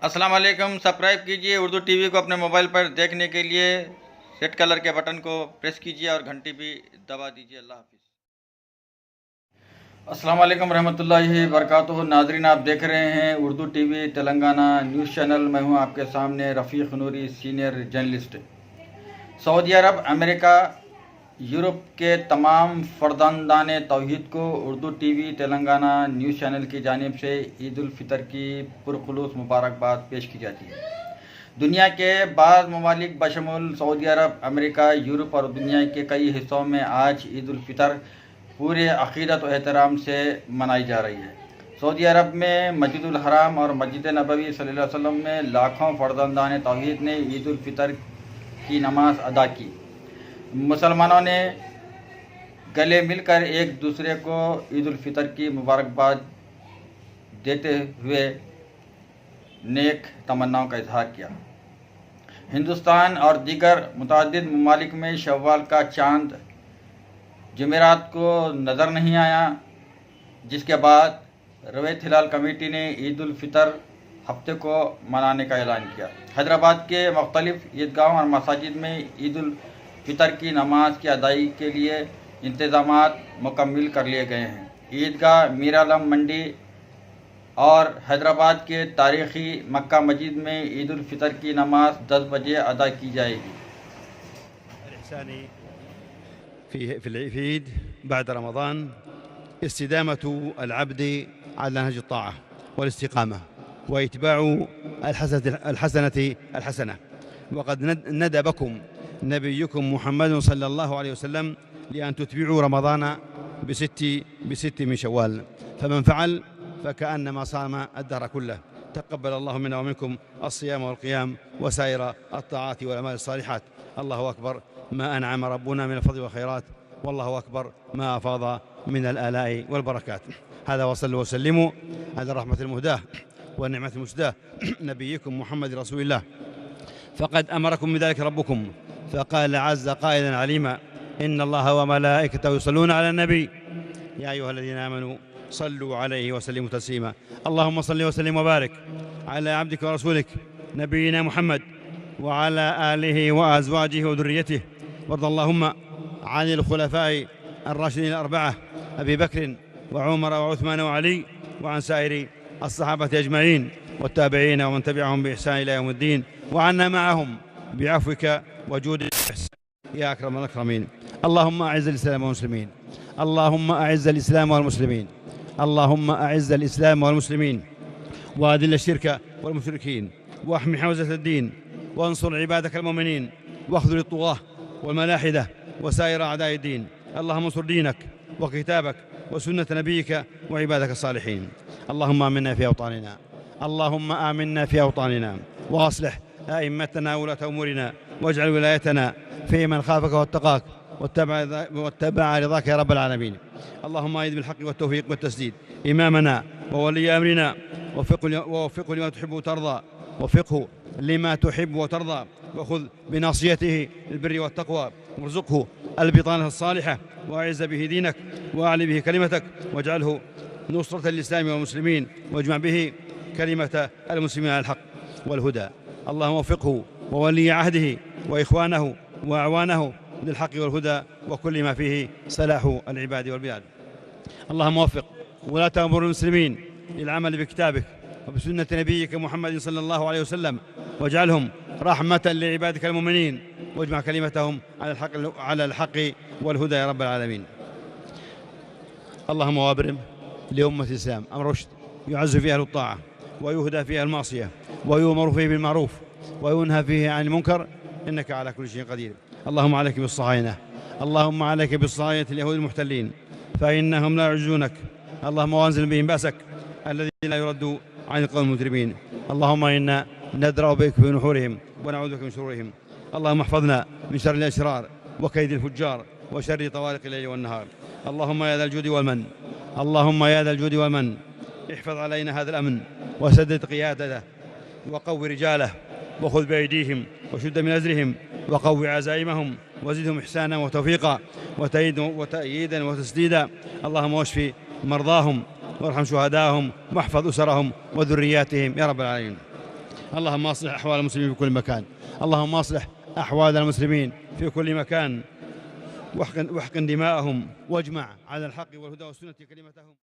अस्सलाम वालेकुम। सब्सक्राइब कीजिए उर्दू टीवी को अपने मोबाइल पर देखने के लिए रेड कलर के बटन को प्रेस कीजिए और घंटी भी दबा दीजिए। अल्लाह हाफिज़। अस्सलाम वालेकुम रहमतुल्लाहि बरकातुहू। नाज़रीन, आप देख रहे हैं उर्दू टीवी तेलंगाना न्यूज़ चैनल। मैं हूं आपके सामने रफ़ीक नूरी, सीनियर जर्नलिस्ट। सऊदी अरब, अमेरिका, यूरोप के तमाम फ़र्जंदान तौहीद को उर्दू टीवी तेलंगाना न्यूज़ चैनल की जानिब से ईद उल फितर की पुरखुलूस मुबारकबाद पेश की जाती है। दुनिया के बाज़ ममालिक बशमुल सऊदी अरब, अमेरिका, यूरोप और दुनिया के कई हिस्सों में आज ईद उल फितर पूरे अक़ीदत और एहतराम से मनाई जा रही है। सऊदी अरब में मस्जिदुल हराम और मस्जिद नबवी सल्लल्लाहु अलैहि वसल्लम में लाखों फ़र्जंदान तौहीद ने ईद उल फितर की नमाज अदा की। मुसलमानों ने गले मिलकर एक दूसरे को ईद उल फितर की मुबारकबाद देते हुए नेक तमन्नाओं का इजहार किया। हिंदुस्तान और दीगर मुतअद्दिद ममालिक में शव्वाल का चाँद जुमेरात को नज़र नहीं आया, जिसके बाद रवैयत हिलाल कमेटी ने ईद उल फितर हफ्ते को मनाने का ऐलान किया। हैदराबाद के मुख्तलिफ ईदगाहों और मसाजिद में ईद उल फितर की नमाज की अदायगी के लिए इंतज़ामात मुकम्मल कर लिए गए हैं। ईदगाह मीरालम मंडी और हैदराबाद के तारीख़ी मक्का मस्जिद में ईद उल फितर की नमाज 10 बजे अदा की जाएगी। في العيد بعد رمضان استدامة العبد على نهج الطاعة والاستقامة وإتباع الحسنة، وقد ندبكم نبيكم محمد صلى الله عليه وسلم لأن تتبعوا رمضان بست من شوال، فمن فعل فكأنما صام الدهر كله. تقبل الله منا ومنكم الصيام والقيام وسائر الطاعات والأعمال الصالحات. الله أكبر ما أنعم ربنا من الفضل والخيرات، والله أكبر ما أفاض من الآلاء والبركات. هذا وصلوا وسلموا على الرحمة المهداة والنعمة المسداة نبيكم محمد رسول الله، فقد أمركم بذلك ربكم، فقال عز قائلا عليما: إن الله وملائكته يصلون على النبي يا أيها الذين آمنوا صلوا عليه وسلموا تسليما. اللهم صل وسلم وبارك على عبدك ورسولك نبينا محمد وعلى آله وأزواجه وذريته، وارض اللهم عن الخلفاء الراشدين الأربعة أبي بكر وعمر وعثمان وعلي، وعن سائر الصحابة أجمعين والتابعين ومن تبعهم بإحسان إلى يوم الدين، وعنا معهم بعفوك وجودك يا أكرم الأكرمين. اللهم أعز الإسلام والمسلمين، اللهم أعز الإسلام والمسلمين، اللهم أعز الإسلام والمسلمين، وأذل الشرك والمشركين، واحمي حوزة الدين، وانصر عبادك المؤمنين، واخذل الطغاة والملاحدة وسائر أعداء الدين. اللهم انصر دينك وكتابك وسنة نبيك وعبادك الصالحين. اللهم آمنا في أوطاننا، اللهم آمنا في أوطاننا، وأصلح أئمتنا وولاة أمورنا، واجعل ولايتنا في من خافك واتقاك واتبع رضاك يا رب العالمين. اللهم أيد بالحق والتوفيق والتسديد إمامنا وولي أمرنا، ووفقه لما تحب وترضى، وفقه لما تحب وترضى، وخذ بناصيته البر والتقوى، وارزقه البطانة الصالحة، وأعز به دينك، وأعلي به كلمتك، واجعله نصرة للإسلام والمسلمين، واجمع به كلمة المسلمين على الحق والهدى. اللهم وفقه وولي عهده وإخوانه وأعوانه للحق والهدى وكل ما فيه صلاح العباد والبلاد. اللهم وفق ولاة أمور المسلمين للعمل بكتابك وبسنة نبيك محمد صلى الله عليه وسلم، واجعلهم رحمة لعبادك المؤمنين، واجمع كلمتهم على الحق والهدى يا رب العالمين. اللهم وابرم لأمة الإسلام أمر رشد يعز فيه أهل الطاعة، ويهدى فيه المعصية، ويؤمر فيه بالمعروف، وينهى فيه عن المنكر، إنك على كل شيء قدير. اللهم عليك بالصهاينة، اللهم عليك بالصهاينة اليهود المحتلين، فإنهم لا يعجزونك. اللهم وانزل بهم بأسك الذي لا يرد عن القوم المجرمين. اللهم إنا ندرأ بك في نحورهم ونعوذ بك من شرورهم. اللهم احفظنا من شر الأشرار وكيد الفجار وشر طوارق الليل والنهار. اللهم يا ذا الجود والمن، اللهم يا ذا الجود والمن، احفظ علينا هذا الأمن وسدد قيادته وقو رجاله، وخذ بأيديهم وشد من أزرهم، وقو عزائمهم وزدهم إحسانا وتوفيقا وتأييدا وتسديدا. اللهم واشف مرضاهم وارحم شهداءهم واحفظ أسرهم وذرياتهم يا رب العالمين. اللهم أصلح أحوال المسلمين في كل مكان، اللهم أصلح أحوال المسلمين في كل مكان، واحقن دماءهم، واجمع على الحق والهدى والسنة كلمتهم.